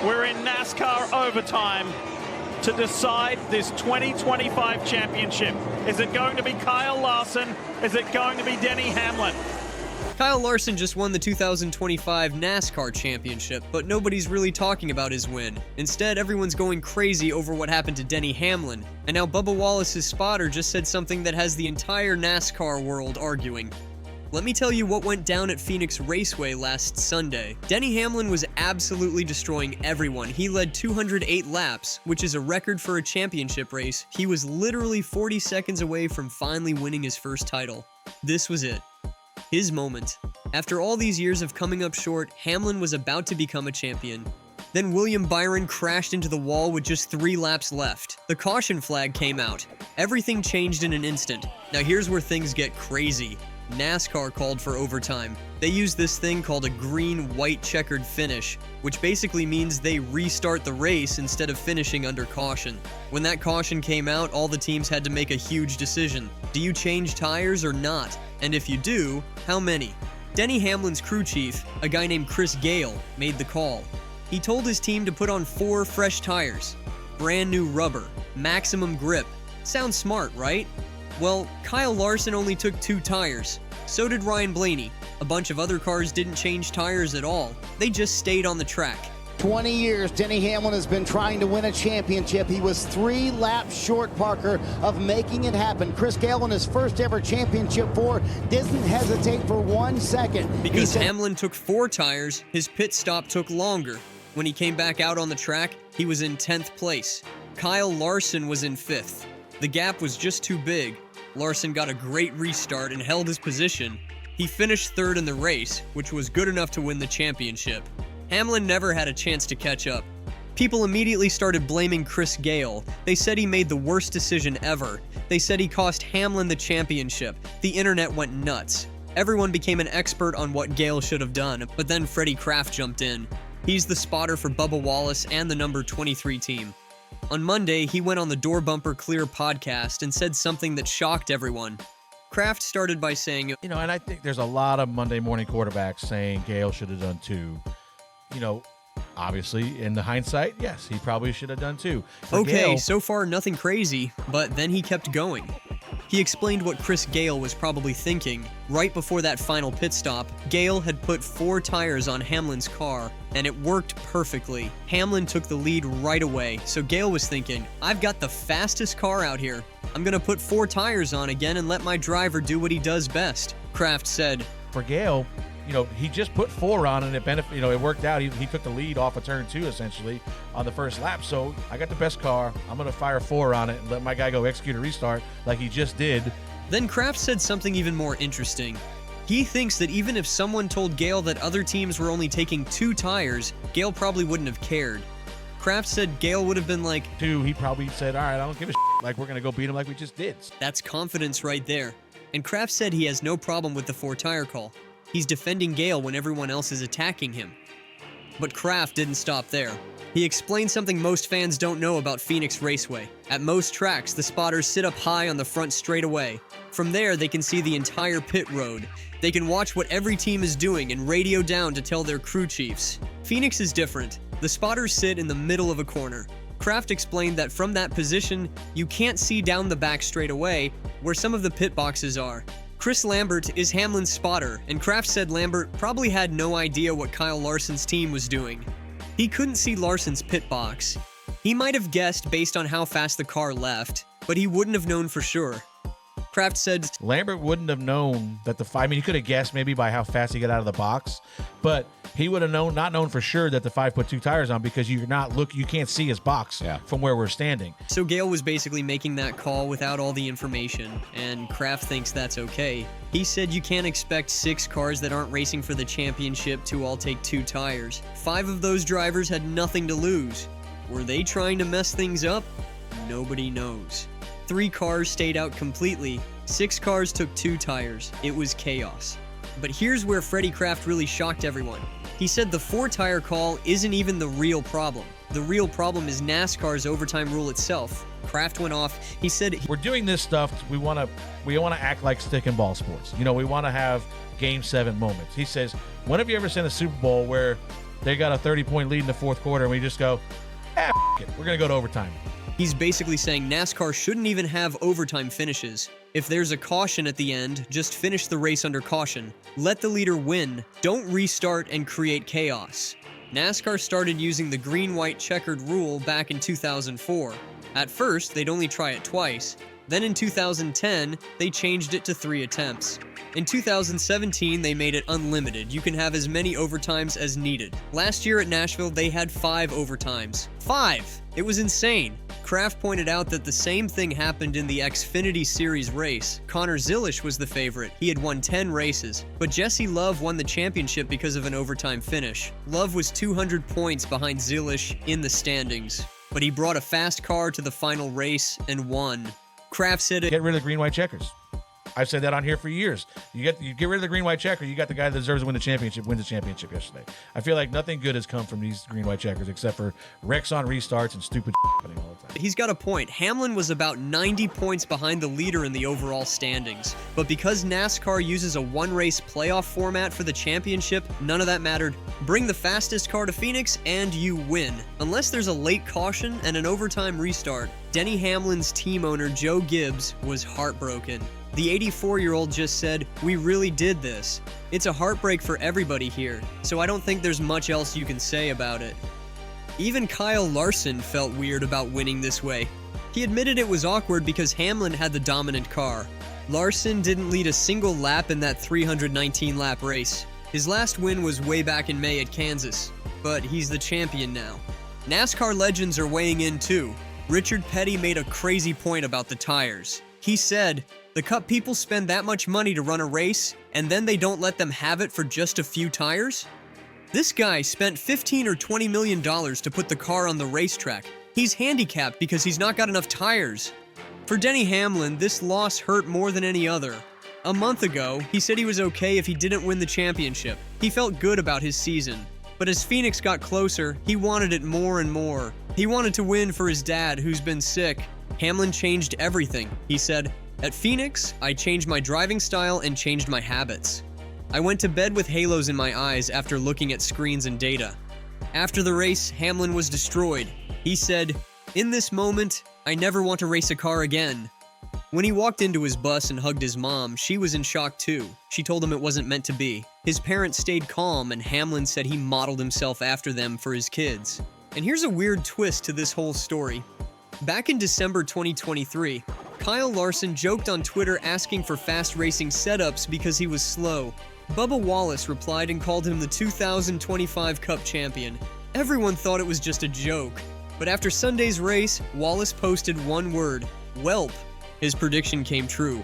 We're in NASCAR overtime to decide this 2025 championship. Is it going to be Kyle Larson? Is it going to be Denny Hamlin? Kyle Larson just won the 2025 NASCAR Championship, but nobody's really talking about his win. Instead, everyone's going crazy over what happened to Denny Hamlin. And now Bubba Wallace's spotter just said something that has the entire NASCAR world arguing. Let me tell you what went down at Phoenix Raceway last Sunday. Denny Hamlin was absolutely destroying everyone. He led 208 laps, which is a record for a championship race. He was literally 40 seconds away from finally winning his first title. This was it. His moment. After all these years of coming up short, Hamlin was about to become a champion. Then William Byron crashed into the wall with just 3 laps left. The caution flag came out. Everything changed in an instant. Now here's where things get crazy. NASCAR called for overtime. They use this thing called a green-white checkered finish, which basically means they restart the race instead of finishing under caution. When that caution came out, all the teams had to make a huge decision. Do you change tires or not? And if you do, how many? Denny Hamlin's crew chief, a guy named Chris Gayle, made the call. He told his team to put on 4 fresh tires. Brand new rubber, maximum grip. Sounds smart, right? Well, Kyle Larson only took 2 tires. So did Ryan Blaney. A bunch of other cars didn't change tires at all. They just stayed on the track. 20 years, Denny Hamlin has been trying to win a championship. He was 3 laps short, Parker, of making it happen. Chris Gayle in his first ever championship 4 doesn't hesitate for 1 second. Because Hamlin took 4 tires, his pit stop took longer. When he came back out on the track, he was in 10th place. Kyle Larson was in 5th. The gap was just too big. Larson got a great restart and held his position. He finished 3rd in the race, which was good enough to win the championship. Hamlin never had a chance to catch up. People immediately started blaming Chris Gayle. They said he made the worst decision ever. They said he cost Hamlin the championship. The internet went nuts. Everyone became an expert on what Gayle should have done, but then Freddie Kraft jumped in. He's the spotter for Bubba Wallace and the number 23 team. On Monday, he went on the Door Bumper Clear podcast and said something that shocked everyone. Kraft started by saying, and I think there's a lot of Monday morning quarterbacks saying Gayle should have done 2. Obviously, in the hindsight, yes, he probably should have done 2. Okay, so far nothing crazy, but then he kept going. He explained what Chris Gayle was probably thinking. Right before that final pit stop, Gayle had put 4 tires on Hamlin's car, and it worked perfectly. Hamlin took the lead right away, so Gayle was thinking, I've got the fastest car out here. I'm gonna put 4 tires on again and let my driver do what he does best. Kraft said, for Gayle, he just put 4 on and it worked out. He took the lead off of turn 2 essentially on the first lap. So I got the best car. I'm going to fire 4 on it and let my guy go execute a restart like he just did. Then Kraft said something even more interesting. He thinks that even if someone told Gayle that other teams were only taking 2 tires, Gayle probably wouldn't have cared. Kraft said Gayle would have been like, 2, he probably said, all right, I don't give a shit. Like, we're going to go beat him like we just did. That's confidence right there. And Kraft said he has no problem with the 4-tire call. He's defending Gayle when everyone else is attacking him. But Kraft didn't stop there. He explained something most fans don't know about Phoenix Raceway. At most tracks, the spotters sit up high on the front straightaway. From there, they can see the entire pit road. They can watch what every team is doing and radio down to tell their crew chiefs. Phoenix is different. The spotters sit in the middle of a corner. Kraft explained that from that position, you can't see down the back straightaway where some of the pit boxes are. Chris Lambert is Hamlin's spotter, and Kraft said Lambert probably had no idea what Kyle Larson's team was doing. He couldn't see Larson's pit box. He might have guessed based on how fast the car left, but he wouldn't have known for sure. Kraft said Lambert wouldn't have known that he could have guessed maybe by how fast he got out of the box, but he would have not known for sure that the 5 put 2 tires on because you can't see his box from where we're standing. So Gayle was basically making that call without all the information, and Kraft thinks that's okay. He said you can't expect 6 cars that aren't racing for the championship to all take 2 tires. 5 of those drivers had nothing to lose. Were they trying to mess things up? Nobody knows. 3 cars stayed out completely. 6 cars took 2 tires. It was chaos. But here's where Freddie Kraft really shocked everyone. He said the 4-tire call isn't even the real problem. The real problem is NASCAR's overtime rule itself. Kraft went off. He said, we're doing this stuff. We want to act like stick and ball sports. We want to have Game 7 moments. He says, when have you ever seen a Super Bowl where they got a 30-point lead in the fourth quarter, and we just go, it. We're going to go to overtime. He's basically saying NASCAR shouldn't even have overtime finishes. If there's a caution at the end, just finish the race under caution. Let the leader win. Don't restart and create chaos. NASCAR started using the green-white checkered rule back in 2004. At first, they'd only try it twice. Then in 2010, they changed it to 3 attempts. In 2017, they made it unlimited. You can have as many overtimes as needed. Last year at Nashville, they had 5 overtimes. 5! It was insane. Kraft pointed out that the same thing happened in the Xfinity Series race. Connor Zilisch was the favorite. He had won 10 races. But Jesse Love won the championship because of an overtime finish. Love was 200 points behind Zilisch in the standings. But he brought a fast car to the final race and won. Kraft said it. Get rid of the green-white checkers. I've said that on here for years. You get rid of the green-white checker, you got the guy that deserves to win the championship, wins the championship yesterday. I feel like nothing good has come from these green-white checkers except for wrecks on restarts and stupid happening all the time. He's got a point. Hamlin was about 90 points behind the leader in the overall standings. But because NASCAR uses a one-race playoff format for the championship, none of that mattered. Bring the fastest car to Phoenix and you win. Unless there's a late caution and an overtime restart. Denny Hamlin's team owner, Joe Gibbs, was heartbroken. The 84-year-old just said, "We really did this. It's a heartbreak for everybody here, so I don't think there's much else you can say about it." Even Kyle Larson felt weird about winning this way. He admitted it was awkward because Hamlin had the dominant car. Larson didn't lead a single lap in that 319-lap race. His last win was way back in May at Kansas, but he's the champion now. NASCAR legends are weighing in too. Richard Petty made a crazy point about the tires. He said, "The Cup people spend that much money to run a race, and then they don't let them have it for just a few tires? This guy spent $15 or $20 million to put the car on the racetrack. He's handicapped because he's not got enough tires." For Denny Hamlin, this loss hurt more than any other. A month ago, he said he was okay if he didn't win the championship. He felt good about his season. But as Phoenix got closer, he wanted it more and more. He wanted to win for his dad, who's been sick. Hamlin changed everything. He said, "At Phoenix, I changed my driving style and changed my habits. I went to bed with halos in my eyes after looking at screens and data." After the race, Hamlin was destroyed. He said, "In this moment, I never want to race a car again." When he walked into his bus and hugged his mom, she was in shock too. She told him it wasn't meant to be. His parents stayed calm, and Hamlin said he modeled himself after them for his kids. And here's a weird twist to this whole story. Back in December 2023, Kyle Larson joked on Twitter asking for fast racing setups because he was slow. Bubba Wallace replied and called him the 2025 Cup champion. Everyone thought it was just a joke. But after Sunday's race, Wallace posted one word, "Welp." His prediction came true.